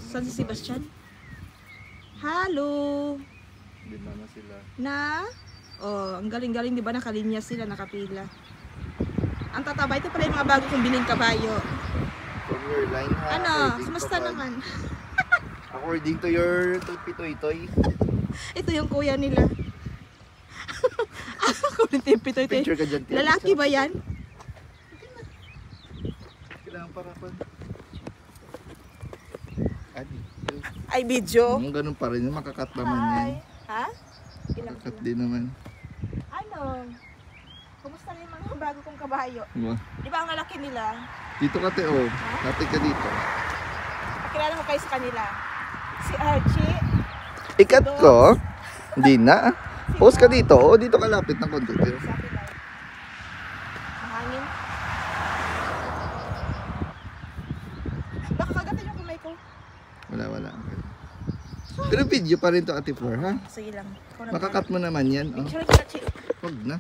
Saan si Sebastian? Hello! Lima na sila. Na? Oh, ang galing-galing, di ba? Nakalinya sila, nakapila. Ang tataba, ito pala yung mga bago kong biling kabayo. From your line ha. Ano? Kumusta naman? According to your pitoy-toy. Ito yung kuya nila. Picture ka dyan. Lalaki ba yan? Kailangan parapan. Adi. Ay, video. Ganun pa rin. Makakat naman yan. Ha? Ilang Makakat sila? din naman. Ano? Kumusta na yung mga bago kong kabayo? Diba? Di ba ang lalaki nila? Dito ka te, oh. Kate ka dito. Pakilala mo kayo sa kanila. Si Archie. Ikat ko? Hindi na. Post ka dito. O, dito ka lapit ng konti. Sa akin lang. Mahangin. Baka kagatan yung kamay ko. Wala. Pero video pa rin to, Ate Flor, ha? Sige lang. Makakat mo naman yan. Oh. Picture ni Archie. Huwag na.